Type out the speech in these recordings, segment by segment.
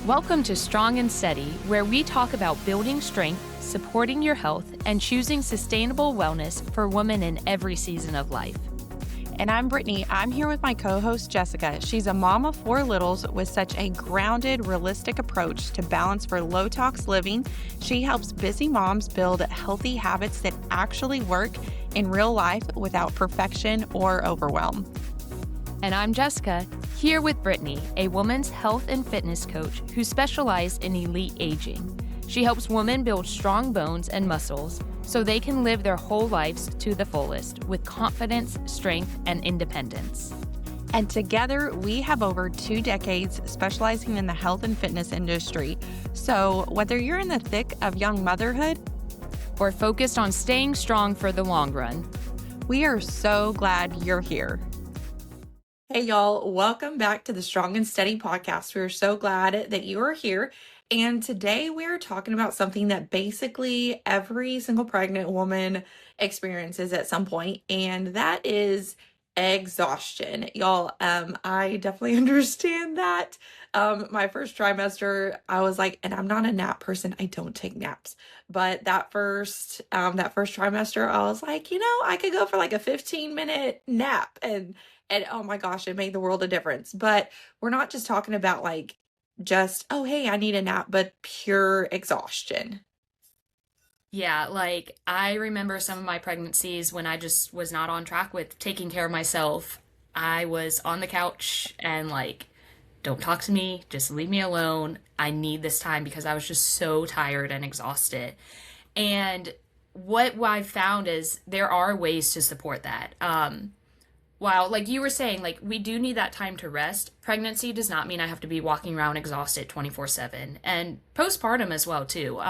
Welcome to Strong and Steady, where we talk about building strength, supporting your health, and choosing sustainable wellness for women in every season of life. And I'm Brittany. I'm here with my co-host, Jessica. She's a mom of 4 littles with such a grounded, realistic approach to balance for low-tox living. She helps busy moms build healthy habits that actually work in real life without perfection or overwhelm. And I'm Jessica, here with Brittany, a woman's health and fitness coach who specializes in elite aging. She helps women build strong bones and muscles so they can live their whole lives to the fullest with confidence, strength, and independence. And together, we have over 2 decades specializing in the health and fitness industry. So whether you're in the thick of young motherhood or focused on staying strong for the long run, we are so glad you're here. Hey, y'all. Welcome back to the Strong and Steady podcast. We're so glad that you are here. And today we're talking about something that basically every single pregnant woman experiences at some point, and that is exhaustion. Y'all, I definitely understand that. My first trimester, I was like, and I'm not a nap person. I don't take naps. But that first trimester, I was like, I could go for like a 15-minute nap and oh my gosh, it made the world a difference. But we're not just talking about like just, oh, hey, I need a nap, but pure exhaustion. Yeah, like I remember some of my pregnancies when I just was not on track with taking care of myself. I was on the couch and like, don't talk to me, just leave me alone. I need this time because I was just so tired and exhausted. And what I've found is there are ways to support that. While, like you were saying, like we do need that time to rest. Pregnancy does not mean I have to be walking around exhausted 24/7, and postpartum as well too.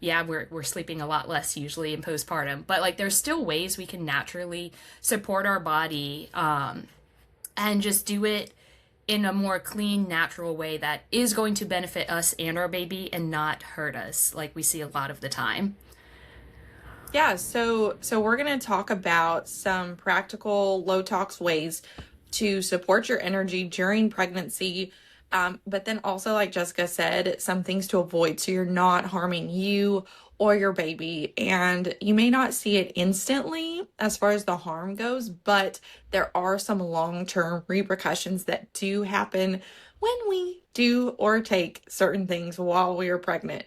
Yeah, we're sleeping a lot less usually in postpartum, but like there's still ways we can naturally support our body, and just do it in a more clean, natural way that is going to benefit us and our baby and not hurt us, like we see a lot of the time. Yeah, so we're going to talk about some practical low-tox ways to support your energy during pregnancy, but then also, like Jessica said, some things to avoid so you're not harming you or your baby. And you may not see it instantly as far as the harm goes, but there are some long-term repercussions that do happen when we do or take certain things while we are pregnant.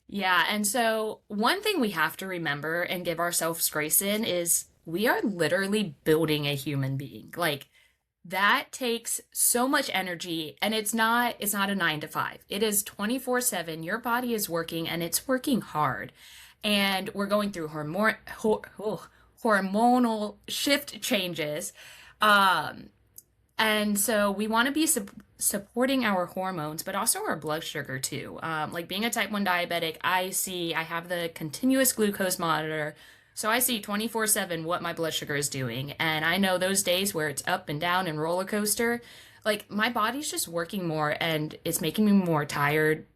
Yeah, and so one thing we have to remember and give ourselves grace in is we are literally building a human being. Like that takes so much energy, and it's not a 9 to 5. It is 24/7. Your body is working and it's working hard. And we're going through hormonal shift changes. And so we want to be supporting our hormones, but also our blood sugar too. Like being a type 1 diabetic, I have the continuous glucose monitor. So I see 24/7 what my blood sugar is doing. And I know those days where it's up and down and roller coaster, like my body's just working more and it's making me more tired,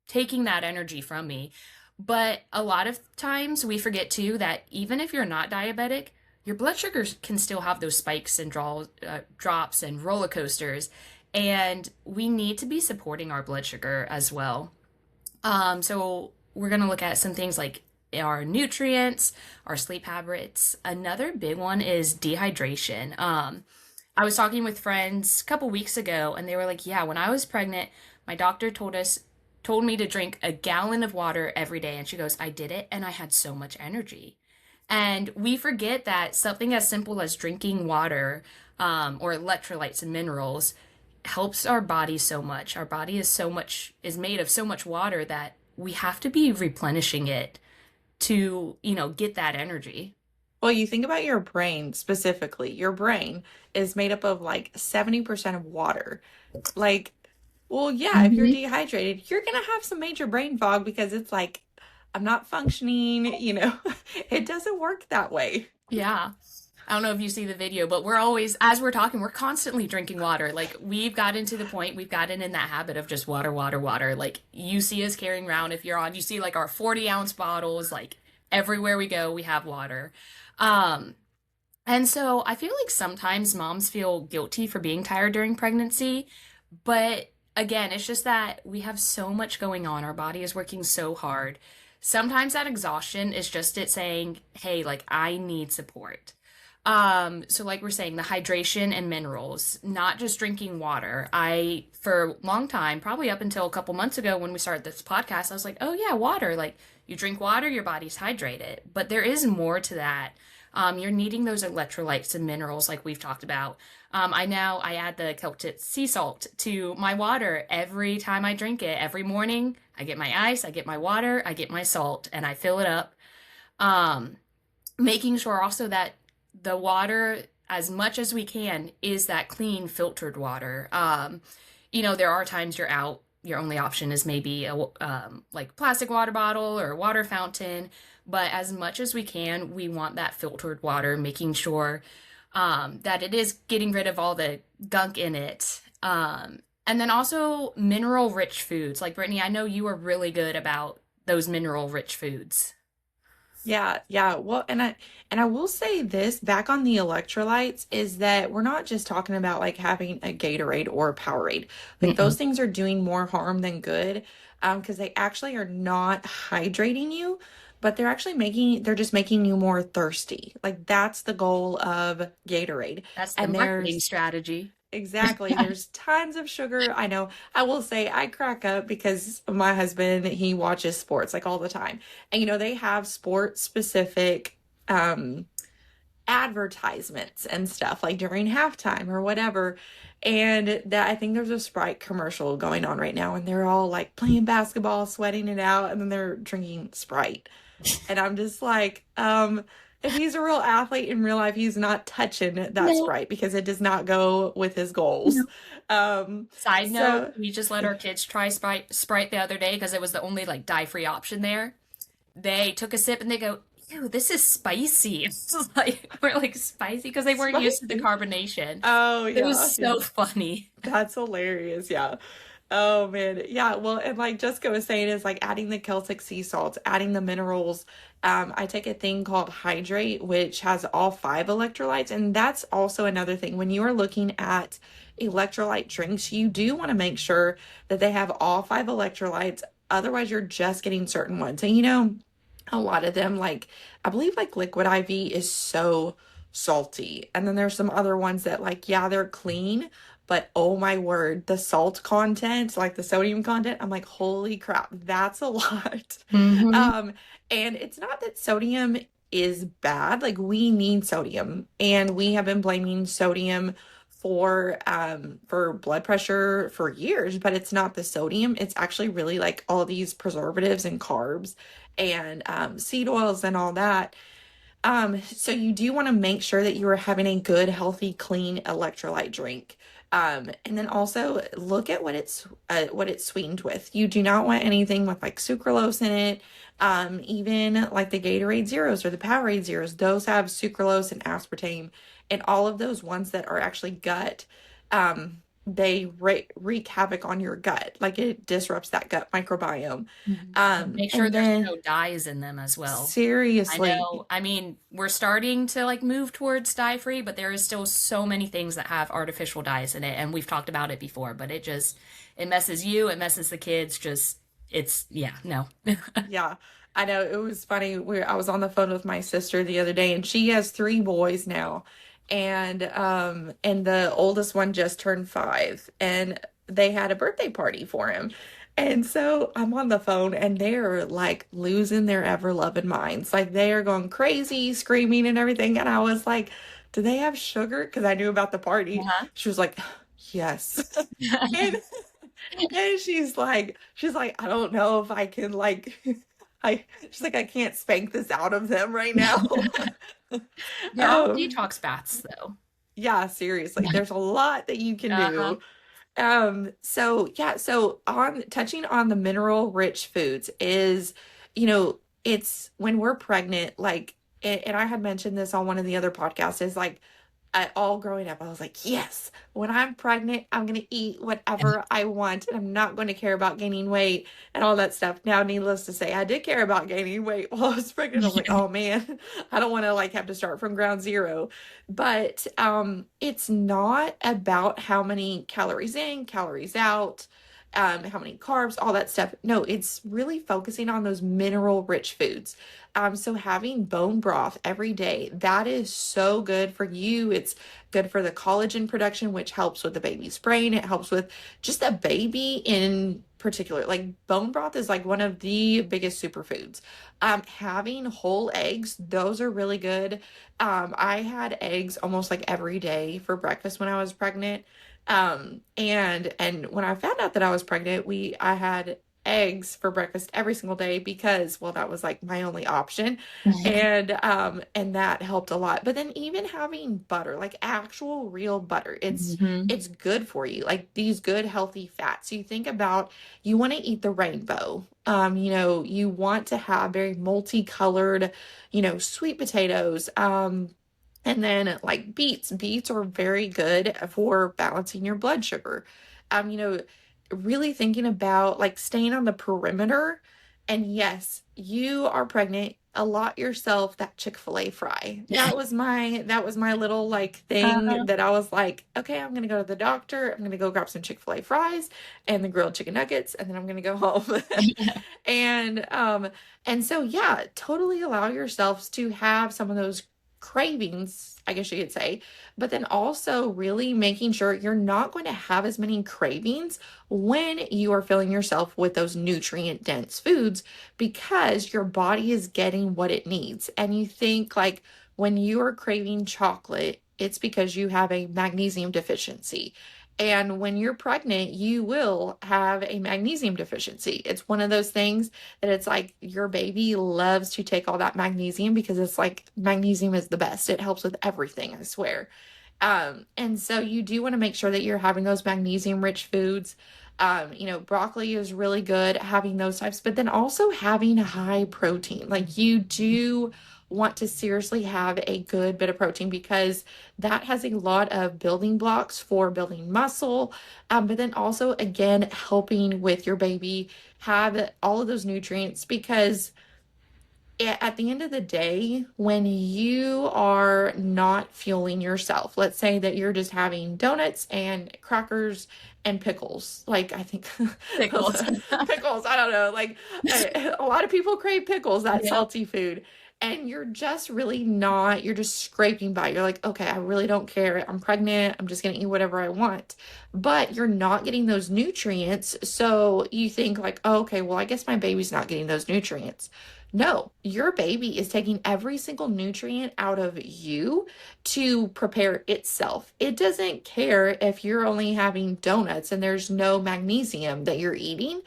taking that energy from me. But a lot of times we forget too that even if you're not diabetic, your blood sugars can still have those spikes and drops and roller coasters, and we need to be supporting our blood sugar as well. So we're going to look at some things like our nutrients, our sleep habits. Another big one is dehydration. I was talking with friends a couple weeks ago, and they were like, yeah, when I was pregnant, my doctor told me to drink a gallon of water every day. And she goes, I did it, and I had so much energy. And we forget that something as simple as drinking water, or electrolytes and minerals helps our body so much. Our body is made of so much water that we have to be replenishing it to, get that energy. Well, you think about your brain specifically. Your brain is made up of like 70% of water. Like, well, yeah, if you're dehydrated, you're going to have some major brain fog because it's like, I'm not functioning, it doesn't work that way. Yeah. I don't know if you see the video, but we're always, as we're talking, we're constantly drinking water. Like we've gotten in that habit of just water, water, water. Like you see us carrying around, you see like our 40-ounce bottles, like everywhere we go, we have water. And so I feel like sometimes moms feel guilty for being tired during pregnancy, But again, it's just that we have so much going on. Our body is working so hard. Sometimes that exhaustion is just it saying, hey, like I need support. So like we're saying, the hydration and minerals, not just drinking water. For a long time, probably up until a couple months ago when we started this podcast, I was like, oh yeah, water. Like you drink water, your body's hydrated. But there is more to that. You're needing those electrolytes and minerals like we've talked about. I add the Celtic sea salt to my water every time I drink it. Every morning, I get my ice, I get my water, I get my salt, and I fill it up. Um, Making sure also that the water, as much as we can, is that clean filtered water. There are times you're out, your only option is maybe a like plastic water bottle or a water fountain, but as much as we can, we want that filtered water, making sure that it is getting rid of all the gunk in it. And then also mineral rich foods. Like Brittany, I know you are really good about those mineral rich foods. Yeah, yeah. Well, and I will say this back on the electrolytes is that we're not just talking about like having a Gatorade or a Powerade. Like Mm-mm. those things are doing more harm than good, because they actually are not hydrating you, but they're just making you more thirsty. Like that's the goal of Gatorade. That's the And marketing there's strategy. Exactly. There's tons of sugar. I know. I will say I crack up because my husband, he watches sports like all the time. And they have sports specific um advertisements and stuff like during halftime or whatever. And that I think there's a Sprite commercial going on right now and they're all like playing basketball, sweating it out, and then they're drinking Sprite. And I'm just like, if he's a real athlete in real life, he's not touching that No, Sprite because it does not go with his goals. no. Um, Side note, so we just let our kids try Sprite the other day because it was the only like dye-free option there. They took a sip and they go, "Ew, this is spicy." It's just like we're like spicy because they weren't used to the spicy. carbonation. Oh It was yeah, yeah. so funny. That's hilarious. Yeah. Oh man. Yeah. Well, and like Jessica was saying, is like adding the Celtic sea salts, adding the minerals. I take a thing called Hydrate, which has all five electrolytes. And that's also another thing. When you are looking at electrolyte drinks, you do want to make sure that they have all five electrolytes. Otherwise, you're just getting certain ones. And a lot of them, like I believe like Liquid IV is so salty. And then there's some other ones that like, yeah, they're clean, but oh my word, the salt content, like the sodium content, I'm like, holy crap, that's a lot. Hmm. Um, and it's not that sodium is bad. Like we need sodium, and we have been blaming sodium for blood pressure for years, but it's not the sodium. It's actually really like all these preservatives and carbs and seed oils and all that. So you do want to make sure that you are having a good, healthy, clean electrolyte drink. And then also look at what it's sweetened with. You do not want anything with like sucralose in it. Even like the Gatorade Zeros or the Powerade Zeros, those have sucralose and aspartame, and all of those ones that are actually gut. They wreak havoc on your gut, like it disrupts that gut microbiome. Make sure And there's then no dyes in them as well. I seriously, know. I mean, we're starting to like move towards dye free, but there is still so many things that have artificial dyes in it, and we've talked about it before, but it messes you, it messes the kids, just it's yeah, no. yeah, I know. It was funny. I was on the phone with my sister the other day, and she has three boys now, and the oldest one just turned 5, and they had a birthday party for him. And so I'm on the phone, and they're like losing their ever loving minds, like they are going crazy, screaming and everything. And I was like, "Do they have sugar?" Because I knew about the party. Uh-huh. She was like, "Yes." And and she's like, I don't know if I can like she's like, I can't spank this out of them right now. They're all Um, detox baths though. yeah, seriously, there's a lot that you can Uh-huh. do. So yeah, so on touching on the mineral rich foods is, it's when we're pregnant, like, and I had mentioned this on one of the other podcasts, is like all growing up, I was like, yes, when I'm pregnant, I'm going to eat whatever I want. And I'm not going to care about gaining weight and all that stuff. Now, needless to say, I did care about gaining weight while I was pregnant. I was like, oh man, I don't want to like have to start from ground zero. But it's not about how many calories in, calories out, how many carbs, all that stuff. No, it's really focusing on those mineral rich foods. So having bone broth every day, that is so good for you. It's good for the collagen production, which helps with the baby's brain. It helps with just the baby in particular. Like bone broth is like one of the biggest superfoods. Having whole eggs, those are really good. I had eggs almost like every day for breakfast when I was pregnant. And when I found out that I was pregnant, I had eggs for breakfast every single day because, well, that was like my only option. And that helped a lot. But then even having butter, like actual real butter, Hmm. it's good for you. Like these good healthy fats. You think about, you want to eat the rainbow. You want to have very multicolored, sweet potatoes. And then like beets. Beets are very good for balancing your blood sugar. Um, you know, really thinking about like staying on the perimeter. And yes, you are pregnant. Allot yourself that Chick-fil-A fry. That was my little like thing Uh, that I was like, okay, I'm gonna go to the doctor. I'm gonna go grab some Chick-fil-A fries and the grilled chicken nuggets, and then I'm gonna go home. And and so yeah, totally allow yourselves to have some of those cravings, I guess you could say, but then also really making sure you're not going to have as many cravings when you are filling yourself with those nutrient dense foods because your body is getting what it needs. And you think like when you are craving chocolate, it's because you have a magnesium deficiency. And when you're pregnant, you will have a magnesium deficiency. It's one of those things that it's like your baby loves to take all that magnesium because it's like magnesium is the best. It helps with everything, I swear. And so you do want to make sure that you're having those magnesium rich foods. Broccoli is really good having those types, but then also having high protein. Like you do want to seriously have a good bit of protein because that has a lot of building blocks for building muscle, but then also again helping with your baby have all of those nutrients because at the end of the day, when you are not fueling yourself, let's say that you're just having donuts and crackers and pickles, like I think Pickles. pickles, I don't know, like a lot of people crave pickles, that Yep. salty food. And you're just really not, you're just scraping by. You're like, okay, I really don't care. I'm pregnant. I'm just going to eat whatever I want. But you're not getting those nutrients. So you think, like, oh, okay, well, I guess my baby's not getting those nutrients. No, your baby is taking every single nutrient out of you to prepare itself. It doesn't care if you're only having donuts and there's no magnesium that you're eating.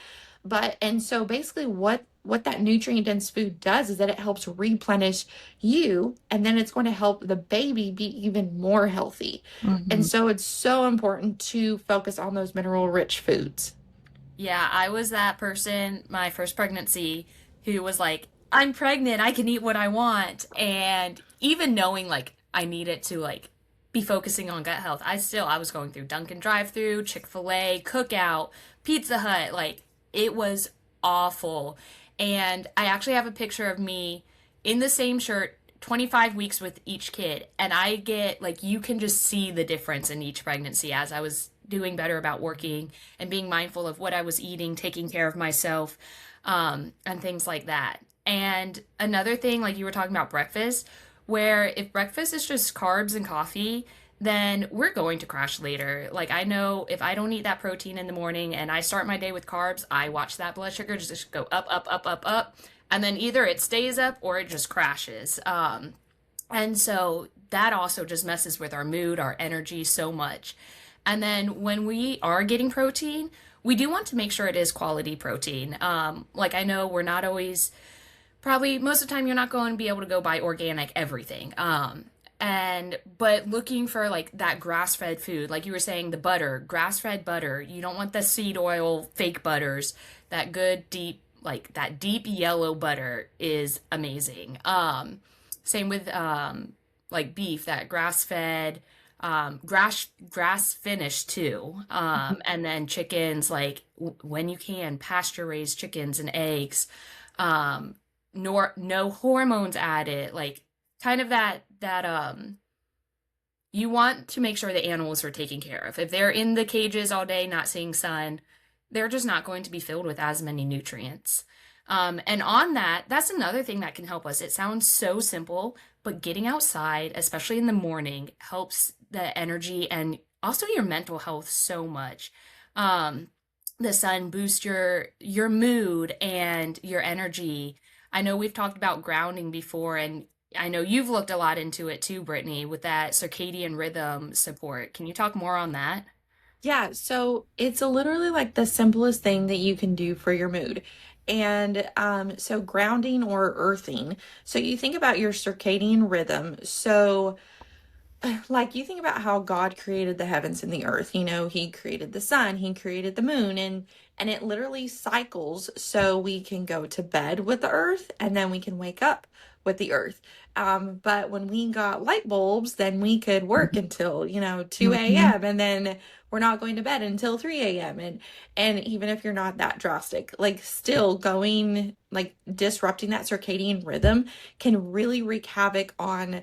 And so basically what that nutrient dense food does is that it helps replenish you and then it's going to help the baby be even more healthy. And Hmm. so it's so important to focus on those mineral rich foods. Yeah, I was that person, my first pregnancy, who was like, I'm pregnant, I can eat what I want. And even knowing like I needed to like be focusing on gut health, I was going through Dunkin' drive-through, Chick-fil-A, Cookout, Pizza Hut, like it was awful. And I actually have a picture of me in the same shirt 25 weeks with each kid, and I get like you can just see the difference in each pregnancy as I was doing better about working and being mindful of what I was eating, taking care of myself, and things like that. And another thing, like you were talking about breakfast, where if breakfast is just carbs and coffee, then we're going to crash later. Like I know if I don't eat that protein in the morning and I start my day with carbs, I watch that blood sugar just go up, up, up, up, up, and then either it stays up or it just crashes. And so that also just messes with our mood, our energy so much. And then when we are getting protein, we do want to make sure it is quality protein. Like I know we're not always, probably most of the time you're not going to be able to go buy organic everything. But looking for like that grass-fed food, like you were saying, the butter, grass-fed butter. You don't want the seed oil fake butters. That good deep, like that deep yellow butter is amazing. Same with like beef, that grass fed, grass finished too. And then chickens, like when you can, pasture raised chickens and eggs. Nor no hormones added, like kind of that you want to make sure the animals are taken care of. If they're in the cages all day not seeing sun, they're just not going to be filled with as many nutrients. And on that, that's another thing that can help us. It sounds so simple, but getting outside, especially in the morning, helps the energy and also your mental health so much. Um, the sun boosts your mood and your energy. I know we've talked about grounding before, and I know you've looked a lot into it too, Brittany, with that circadian rhythm support. Can you talk more on that? Yeah, so it's literally like the simplest thing that you can do for your mood. And so grounding or earthing. So you think about your circadian rhythm. So like you think about how God created the heavens and the earth, he created the sun, he created the moon, and it literally cycles so we can go to bed with the earth and then we can wake up with the earth. But when we got light bulbs, then we could work until, 2 Mhm. a.m. and then we're not going to bed until 3 a.m. And even if you're not that drastic, like still going like disrupting that circadian rhythm can really wreak havoc on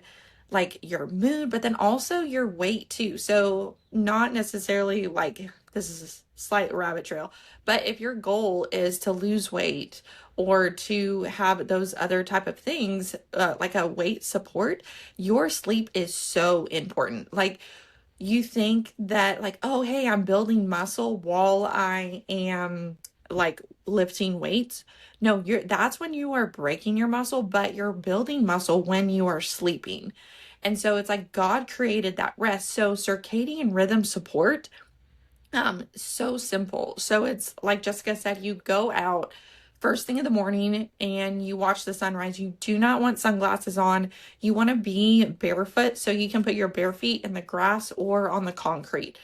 like your mood, but then also your weight too. So, not necessarily like this is a slight rabbit trail, but if your goal is to lose weight or to have those other type of things, like a weight support, your sleep is so important. Like, you think that like, oh, hey, I'm building muscle while I am like lifting weights. No, that's when you are breaking your muscle, but you're building muscle when you are sleeping. And so it's like God created that rest. So circadian rhythm support, so simple. So it's like Jessica said, you go out first thing in the morning and you watch the sunrise. You do not want sunglasses on. You want to be barefoot so you can put your bare feet in the grass or on the concrete.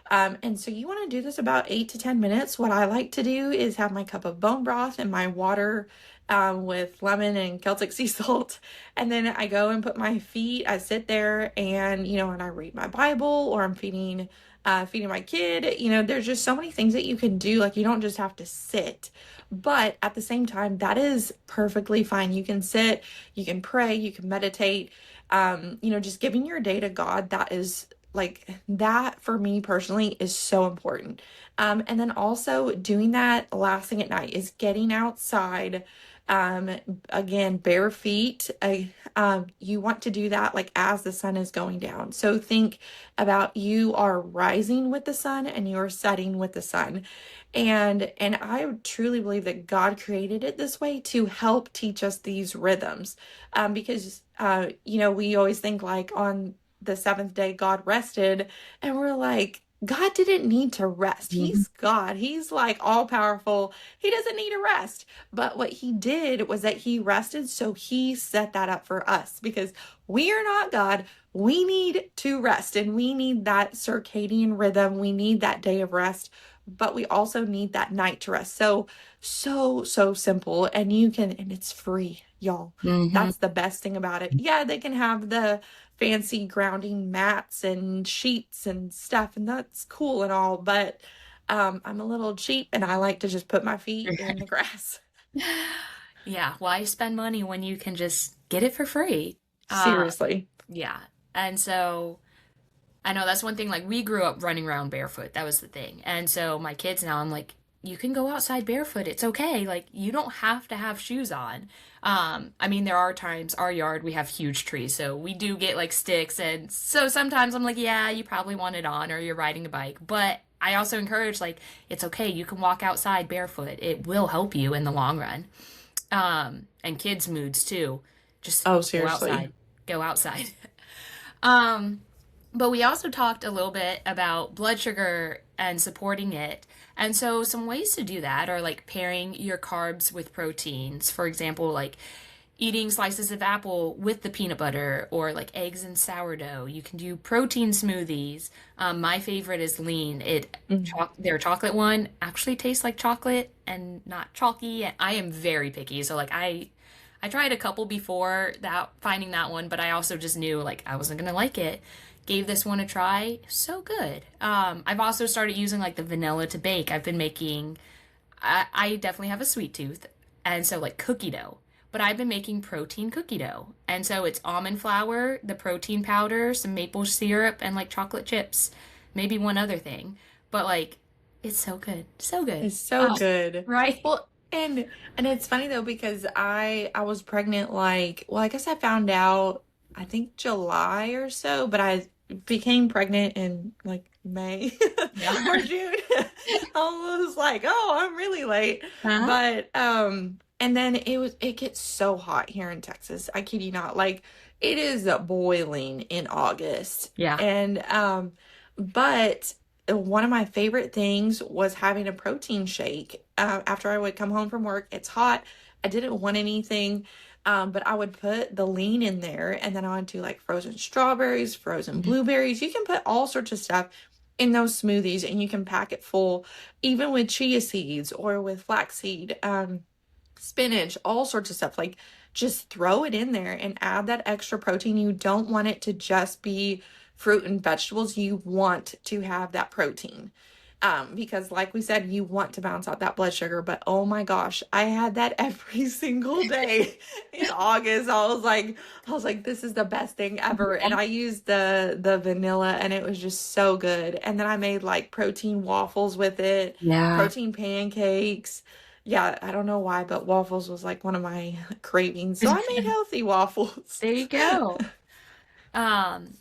And so you want to do this about 8 to 10 minutes. What I like to do is have my cup of bone broth and my water with lemon and Celtic sea salt. And then I go and put my feet, I sit there and, and I read my Bible or I'm feeding my kid. There's just so many things that you can do. Like you don't just have to sit. But at the same time, that is perfectly fine. You can sit, you can pray, you can meditate. Just giving your day to God, that is like that for me personally is so important. And then also doing that last thing at night is getting outside. Um, Again, bare feet. You want to do that like as the sun is going down. So think about you are rising with the sun and you are setting with the sun. And I truly believe that God created it this way to help teach us these rhythms. Because we always think like on the seventh day God rested, and we're like, God didn't need to rest. Mhm. He's God. He's like all powerful. He doesn't need a rest. But what he did was that he rested, so he set that up for us because we are not God. We need to rest and we need that circadian rhythm. We need that day of rest, but we also need that night to rest. So simple. And it's free, y'all. Mhm. That's the best thing about it. Yeah, they can have the fancy grounding mats and sheets and stuff, and that's cool and all, but I'm a little cheap and I like to just put my feet in the grass. Yeah, why spend money when you can just get it for free? Uh, Seriously. yeah. And so I know that's one thing, like we grew up running around barefoot. That was the thing. And so my kids now, I'm like, you can go outside barefoot. It's okay. Like you don't have to have shoes on. I mean, there are times our yard, we have huge trees. So we do get like sticks. And so sometimes I'm like, yeah, you probably want it on or you're riding a bike. But I also encourage like, it's okay. You can walk outside barefoot. It will help you in the long run. And kids' moods too. Just Oh, go seriously. outside. Go outside. Um, but we also talked a little bit about blood sugar and supporting it. And so some ways to do that are like pairing your carbs with proteins. For example, like eating slices of apple with the peanut butter or like eggs and sourdough. You can do protein smoothies. My favorite is lean. Mhm. Their chocolate one actually tastes like chocolate and not chalky. I am very picky, so like I I tried a couple before that, finding that one, but I also just knew like I wasn't gonna like it. Gave this one a try. So good. I've also started using like the vanilla to bake. I've been making, I definitely have a sweet tooth, and so like cookie dough. But I've been making protein cookie dough. And so it's almond flour, the protein powder, some maple syrup, and like chocolate chips. Maybe one other thing. But like, it's so good. So good. It's so good. Right? Well, and it's funny though because I was pregnant like, well, I guess I found out I think July or so, but I became pregnant in like May or Yeah. June. I was like, oh, I'm really late. Huh? But and then it gets so hot here in Texas. I kid you not. Like it is boiling in August. Yeah. And but one of my favorite things was having a protein shake after I would come home from work. It's hot. I didn't want anything, but I would put the lean in there, and then I would do like frozen strawberries, frozen blueberries. You can put all sorts of stuff in those smoothies, and you can pack it full, even with chia seeds or with flaxseed, spinach, all sorts of stuff. Like just throw it in there and add that extra protein. You don't want it to just be fruit and vegetables. You want to have that protein. Because like we said, you want to balance out that blood sugar, but oh my gosh, I had that every single day in August. I was like, this is the best thing ever. And I used the vanilla and it was just so good. And then I made like protein waffles with it, Yeah. protein pancakes. Yeah, I don't know why, but waffles was like one of my cravings. So I made healthy waffles. There you go. Um,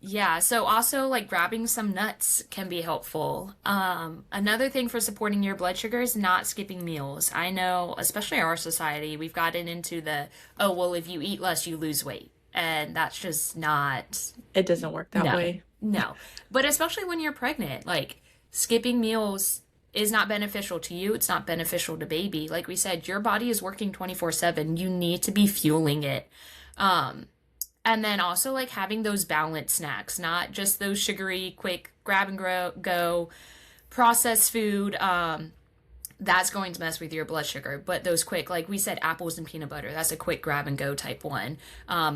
yeah, so also like grabbing some nuts can be helpful. Another thing for supporting your blood sugar is not skipping meals. I know, especially our society, we've gotten into the, oh, well, if you eat less, you lose weight. And that's just not, It doesn't work that no, way. no. But especially when you're pregnant, like skipping meals is not beneficial to you. It's not beneficial to baby. Like we said, your body is working 24/7. You need to be fueling it. Um, and then also like having those balanced snacks, not just those sugary, quick grab and go processed food. That's going to mess with your blood sugar. But those quick, like we said, apples and peanut butter, that's a quick grab and go type one.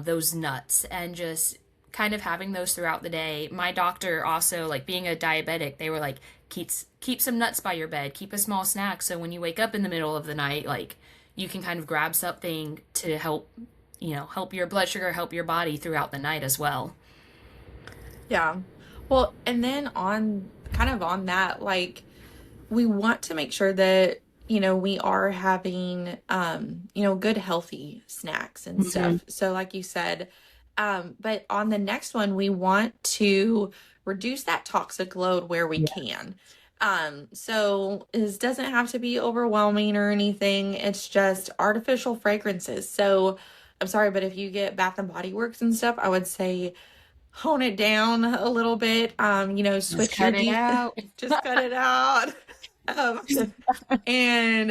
Those nuts and just kind of having those throughout the day. My doctor also, like being a diabetic, they were like, keep some nuts by your bed, keep a small snack. So when you wake up in the middle of the night, like you can kind of grab something to help, help your blood sugar, help your body throughout the night as well. Yeah. Well, and then on kind of on that, like we want to make sure that, we are having, good healthy snacks and Hmm. stuff. So like you said, but on the next one, we want to reduce that toxic load where we Yeah. can. So this doesn't have to be overwhelming or anything. It's just artificial fragrances. So I'm sorry, but if you get Bath and Body Works and stuff, I would say hone it down a little bit. Just Switch your cut it out. just cut it out. Um, and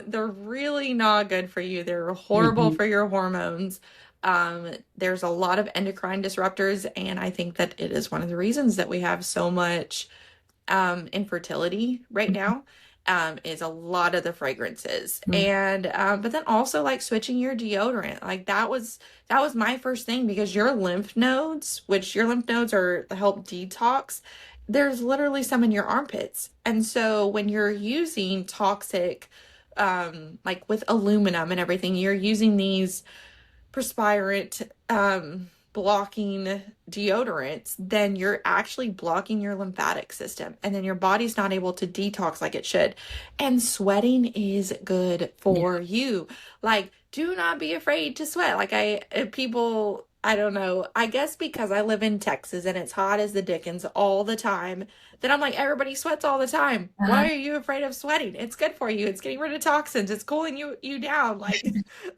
they're really not good for you. They're horrible Hmm. for your hormones. There's a lot of endocrine disruptors, and I think that it is one of the reasons that we have so much infertility right now. Is a lot of the fragrances. And but then also like switching your deodorant. Like that was my first thing because your lymph nodes, which your lymph nodes are help detox, there's literally some in your armpits. And so when you're using toxic like with aluminum and everything, you're using these perspirant blocking deodorants, then you're actually blocking your lymphatic system, and then your body's not able to detox like it should. And sweating is good Yeah. for you. Like, do not be afraid to sweat. Like people, I don't know. I guess because I live in Texas and it's hot as the dickens all the time, then I'm like, everybody sweats all the time. Uh-huh. Why are you afraid of sweating? It's good for you. It's getting rid of toxins. It's cooling you down. Like,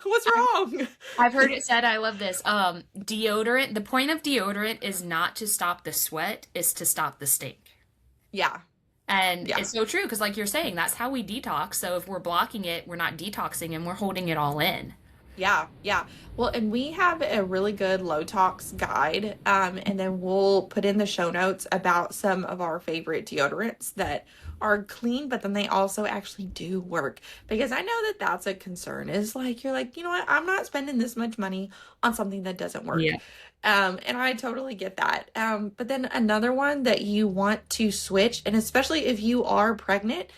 what's wrong? I've heard it said, I love this. Deodorant, the point of deodorant is not to stop the sweat, is to stop the stink. Yeah. And Yeah. it's so true because, like you're saying, that's how we detox. So if we're blocking it, we're not detoxing and we're holding it all in. Yeah, yeah. Well, and we have a really good Low-tox guide, and then we'll put in the show notes about some of our favorite deodorants that are clean, but then they also actually do work. Because I know that that's a concern is like, you're like, you know what? I'm not spending this much money on something that doesn't work. Yeah. And I totally get that. But then another one that you want to switch, and especially if you are pregnant,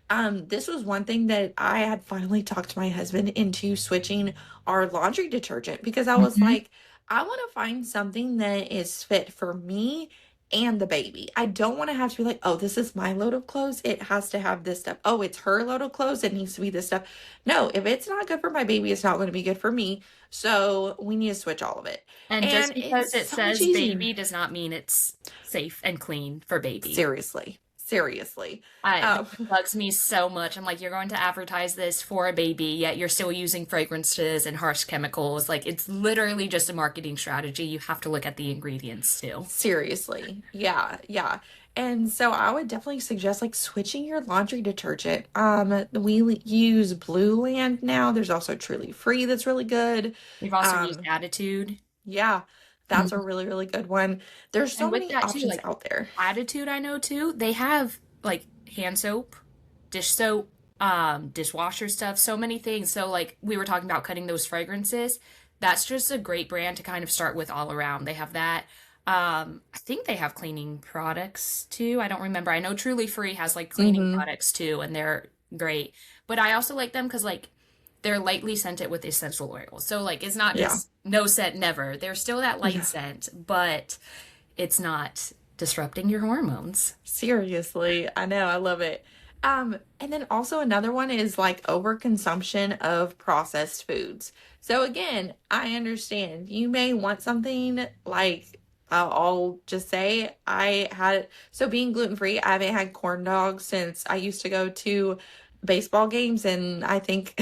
this was one thing that I had finally talked my husband into switching our laundry detergent because I was Hmm. like, I want to find something that is fit for me and the baby. I don't want to have to be like, oh, this is my load of clothes. It has to have this stuff. Oh, it's her load of clothes. It needs to be this stuff. No, if it's not good for my baby, it's not going to be good for me. So we need to switch all of it. And And just it's because it so much says easier. baby does not mean it's safe and clean for baby. Seriously. Seriously. That Um, bugs me so much. I'm like, you're going to advertise this for a baby, yet you're still using fragrances and harsh chemicals. Like, it's literally just a marketing strategy. You have to look at the ingredients too. Seriously. Yeah, yeah. And so I would definitely suggest like switching your laundry detergent. Use Blue Land now. There's also Truly Free that's really good. We've also used Um, Attitude. yeah, that's a Mhm. really, really good one. There's so And with many that too, options like out there. Attitude, I know too, they have like hand soap, dish soap, dishwasher stuff, so many things. So like we were talking about cutting those fragrances. That's just a great brand to kind of start with all around. They have that. I think they have cleaning products too. I don't remember. I know Truly Free has like cleaning Mm-hmm. products too, and they're great. But I also like them because like they're lightly scented with essential oils. So like it's not Yeah. just no scent never. There's still that light Yeah. scent, but it's not disrupting your hormones. Seriously, I know, I love it. And then also another one is like overconsumption of processed foods. So again, I understand you may want something like I'll just say I had so being gluten free, I haven't had corn dogs since I used to go to baseball games and I think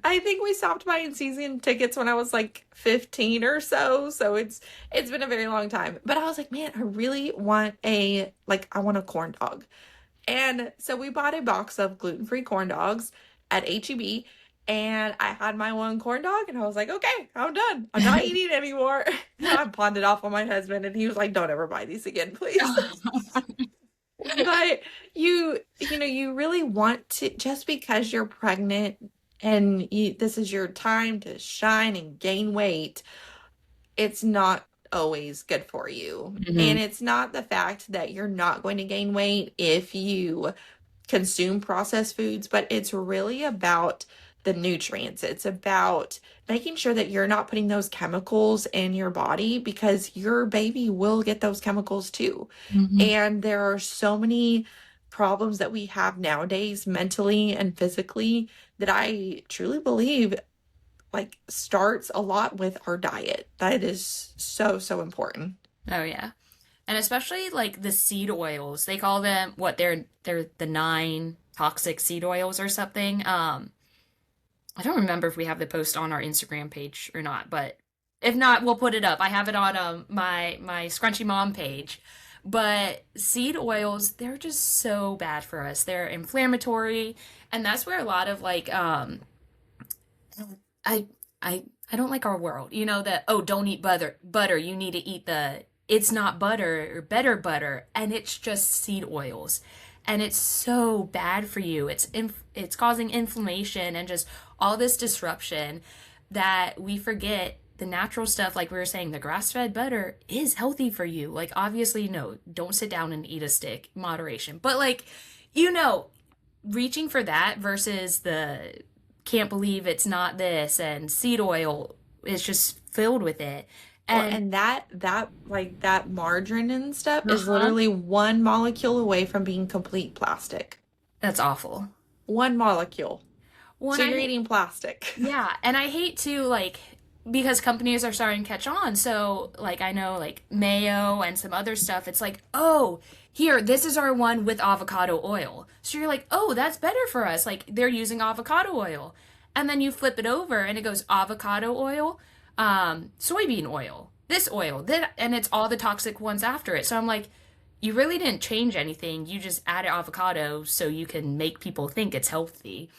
I think we stopped buying season tickets when I was like 15 or so. So it's been a very long time. But I was like, man, I really want I want a corn dog. And so we bought a box of gluten-free corn dogs at HEB and I had my one corn dog and I was like, okay, I'm done. I'm not eating it anymore. I pawned it off on my husband and he was like, don't ever buy these again, please. But you really want to, just because you're pregnant and this is your time to shine and gain weight, it's not always good for you. Mhm. And it's not the fact that you're not going to gain weight if you consume processed foods, but it's really about the nutrients. It's about making sure that you're not putting those chemicals in your body because your baby will get those chemicals too. Mhm. And there are so many problems that we have nowadays, mentally and physically, that I truly believe like starts a lot with our diet. That is so, so important. Oh yeah. And especially like the seed oils. They call them what they're the nine toxic seed oils or something. I don't remember if we have the post on our Instagram page or not, but if not, we'll put it up. I have it on my Scrunchy Mom page. But seed oils, they're just so bad for us. They're inflammatory, and that's where a lot of like I I don't like our world. You know that oh, don't eat butter. You need to eat the it's not butter or better butter and it's just seed oils. And it's so bad for you. It's causing inflammation and just all this disruption that we forget the natural stuff like we were saying the grass-fed butter is healthy for you. Like obviously no, don't sit down and eat a stick, moderation. But like you know, reaching for that versus the can't believe it's not this and seed oil is just filled with it. Well, And and that like that margarine and stuff is uh-huh, literally one molecule away from being complete plastic. that's awful. One molecule. When So I you're hate, eating plastic. yeah, and I hate to like because companies are starting to catch on. So like I know like mayo and some other stuff, it's like, "Oh, here, this is our one with avocado oil." So you're like, "Oh, that's better for us." Like they're using avocado oil. And then you flip it over and it goes avocado oil, soybean oil, this oil, that, and it's all the toxic ones after it. So I'm like, you really didn't change anything. You just added avocado so you can make people think it's healthy.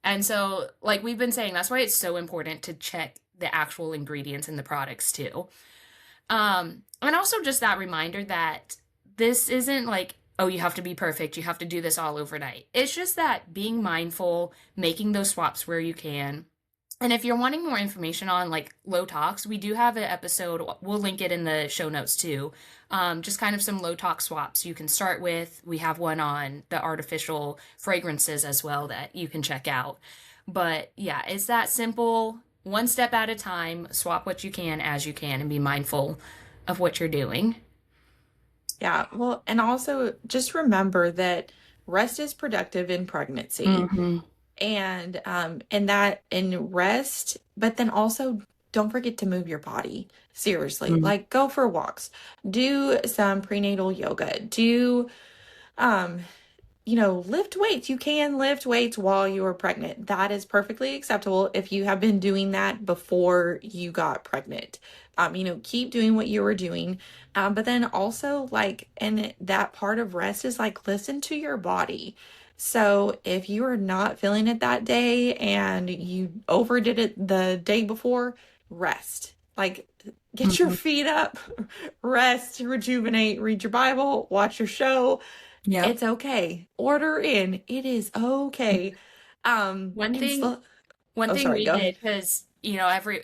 And so, like we've been saying, that's why it's so important to check the actual ingredients in the products too. And also just that reminder that this isn't like oh, you have to be perfect. You have to do this all overnight. It's just that being mindful, making those swaps where you can. And if you're wanting more information on like Low-tox, we do have an episode. We'll link it in the show notes too. Just kind of some Low-tox swaps you can start with. We have one on the artificial fragrances as well that you can check out. But yeah, it's that simple. One step at a time, swap what you can as you can and be mindful of what you're doing. Yeah, well, and also just remember that rest is productive in pregnancy. Hmm. And that in rest, but then also don't forget to move your body. Seriously, like go for walks, do some prenatal yoga, do um lift weights. You can lift weights while you are pregnant. That is perfectly acceptable if you have been doing that before you got pregnant. Keep doing what you were doing. But then also, like, and that part of rest is like, listen to your body. So if you are not feeling it that day and you overdid it the day before, rest. Like, get your Hmm. feet up, rest, rejuvenate, read your Bible, watch your show. Yep. It's okay. Order in. It is okay. One And thing so, One oh, thing sorry, we go did, ahead. because,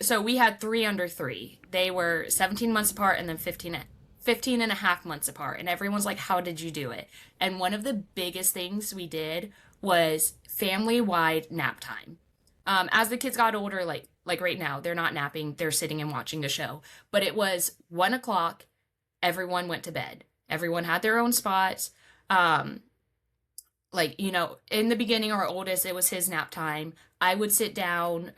so we had three under three. They were 17 months apart and then 15 and a half months apart. And everyone's like, how did you do it? And one of the biggest things we did was family-wide nap time. As the kids got older, like right now, they're not napping, they're sitting and watching a show. But it was 1 o'clock, everyone went to bed. Everyone had their own spots. Um, in the beginning, our oldest, it was his nap time. I would sit down.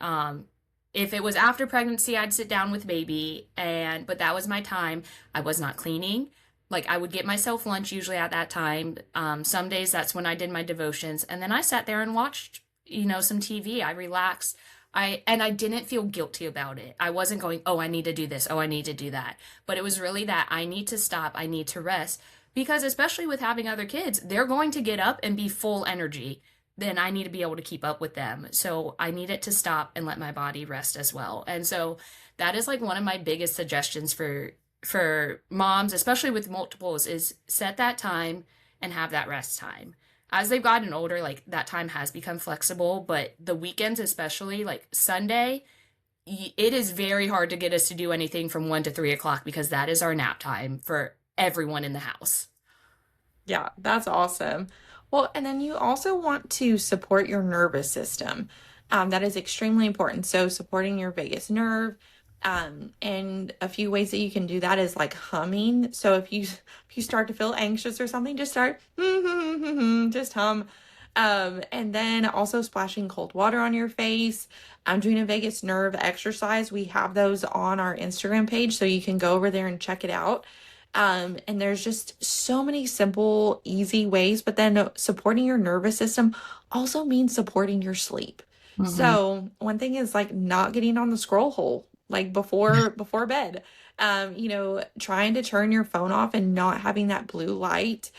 If it was after pregnancy, I'd sit down with baby, but that was my time. I was not cleaning. Like I would get myself lunch usually at that time. Some days that's when I did my devotions, and then I sat there and watched, some TV. I relaxed. I didn't feel guilty about it. I wasn't going, oh, I need to do this. Oh, I need to do that. But it was really that I need to stop. I need to rest because especially with having other kids, they're going to get up and be full energy. Then I need to be able to keep up with them. So I need it to stop and let my body rest as well. And so that is like one of my biggest suggestions for moms, especially with multiples, is set that time and have that rest time. As they've gotten older, like that time has become flexible, but the weekends, especially like Sunday, it is very hard to get us to do anything from 1 to 3 o'clock because that is our nap time for everyone in the house. Yeah, that's awesome. Well, and then you also want to support your nervous system. That is extremely important. So supporting your vagus nerve, and a few ways that you can do that is like humming. So if you start to feel anxious or something, just start just hum. And then also splashing cold water on your face. I'm doing a vagus nerve exercise. We have those on our Instagram page, so you can go over there and check it out. And there's just so many simple, easy ways, but then supporting your nervous system also means supporting your sleep. Hmm. So one thing is like not getting on the scroll hole like before bed. Trying to turn your phone off and not having that blue light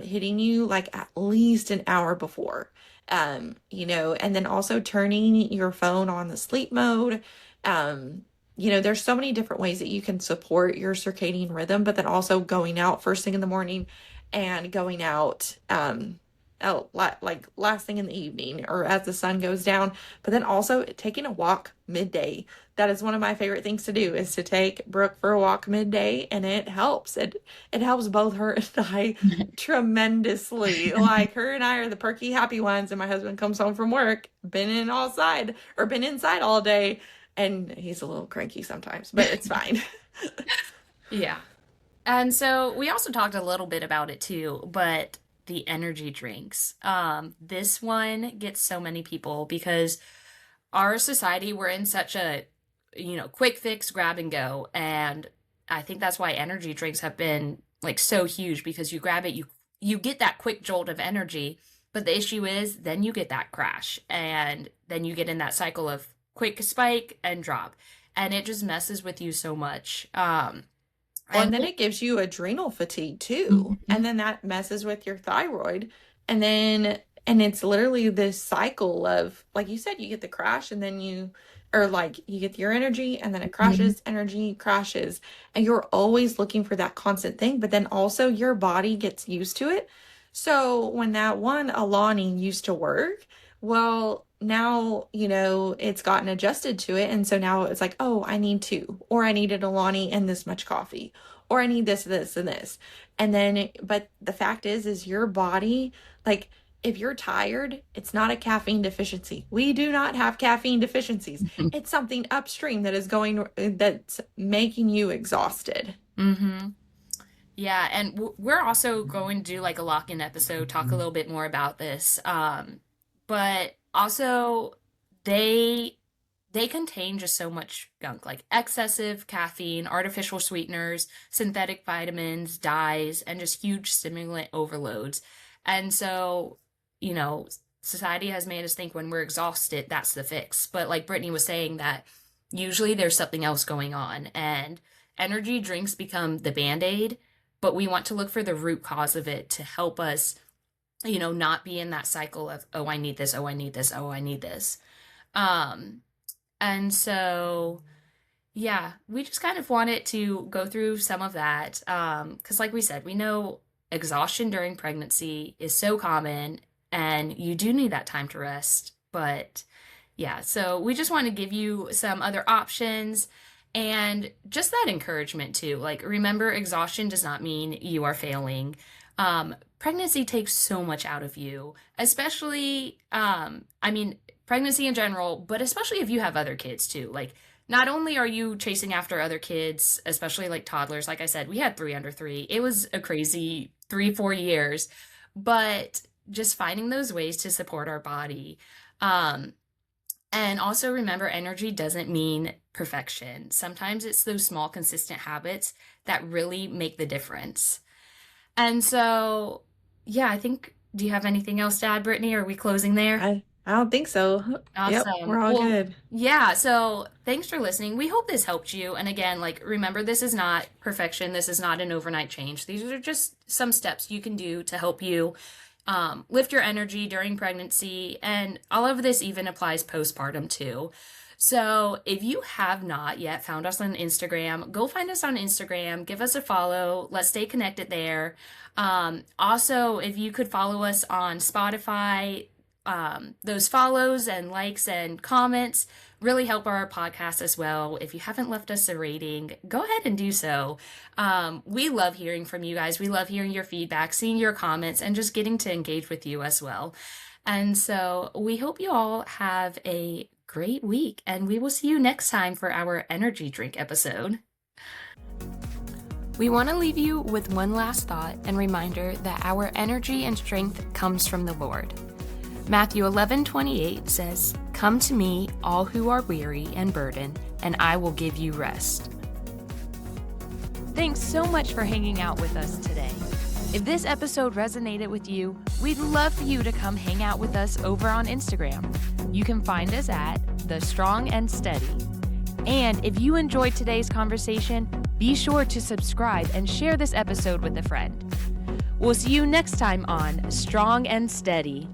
hitting you like at least an hour before. And then also turning your phone on the sleep mode. There's so many different ways that you can support your circadian rhythm, but then also going out first thing in the morning and going out like last thing in the evening or as the sun goes down, but then also taking a walk midday. That is one of my favorite things to do is to take Brooke for a walk midday, and it helps. It helps both her and I tremendously. Like her and I are the perky happy ones, and my husband comes home from work, been inside all day, and he's a little cranky sometimes, but it's fine. Yeah. And so we also talked a little bit about it too, but the energy drinks. This one gets so many people because our society, we're in such a, quick fix, grab and go. And I think that's why energy drinks have been like so huge because you grab it, you get that quick jolt of energy, but the issue is then you get that crash and then you get in that cycle of quick spike and drop. And it just messes with you so much. Well, and And then it gives you adrenal fatigue too. Mhm. And then that messes with your thyroid. And it's literally this cycle of, like you said, you get the crash and then or like you get your energy and then it crashes, energy crashes, and you're always looking for that constant thing, but then also your body gets used to it. So when that one Alani used to work, well, now, it's gotten adjusted to it. And so now it's like, oh, I need two, or I need an Alani and this much coffee, or I need this, and this. And then, but the fact is your body, like, if you're tired, it's not a caffeine deficiency. We do not have caffeine deficiencies. It's something upstream that's making you exhausted. Mm-hmm. Yeah, and we're also going to do like a lock-in episode, talk a little bit more about this. But also they contain just so much gunk, like excessive caffeine, artificial sweeteners, synthetic vitamins, dyes, and just huge stimulant overloads. And so, society has made us think when we're exhausted, that's the fix. But like Brittany was saying, that usually there's something else going on, and energy drinks become the band-aid, but we want to look for the root cause of it to help us, not be in that cycle of, oh, I need this, oh, I need this, oh, I need this. And so, yeah, we just kind of wanted to go through some of that. Because like we said, we know exhaustion during pregnancy is so common, and you do need that time to rest. But yeah, so we just want to give you some other options and just that encouragement too. Like, remember, exhaustion does not mean you are failing. Pregnancy takes so much out of you, especially, pregnancy in general, but especially if you have other kids too. Like, not only are you chasing after other kids, especially like toddlers, like I said, we had 3 under 3. It was a crazy 3-4 years, but just finding those ways to support our body. And also remember, energy doesn't mean perfection. Sometimes it's those small, consistent habits that really make the difference. And so, yeah, I think, do you have anything else to add, Brittany? Are we closing there? I don't think so. Yep, Awesome. we're all good. Yeah, so thanks for listening. We hope this helped you. And again, like, remember, this is not perfection. This is not an overnight change. These are just some steps you can do to help you lift your energy during pregnancy. And all of this even applies postpartum too. So if you have not yet found us on Instagram, go find us on Instagram, give us a follow. Let's stay connected there. Also, if you could follow us on Spotify, those follows and likes and comments really help our podcast as well. If you haven't left us a rating, go ahead and do so. We love hearing from you guys. We love hearing your feedback, seeing your comments, and just getting to engage with you as well. And so we hope you all have a great week, and we will see you next time for our energy drink episode. We want to leave you with one last thought and reminder that our energy and strength comes from the Lord. Matthew 11:28 says, "Come to me, all who are weary and burdened, and I will give you rest." Thanks so much for hanging out with us today. If this episode resonated with you, we'd love for you to come hang out with us over on Instagram. You can find us at The Strong and Steady. And if you enjoyed today's conversation, be sure to subscribe and share this episode with a friend. We'll see you next time on Strong and Steady.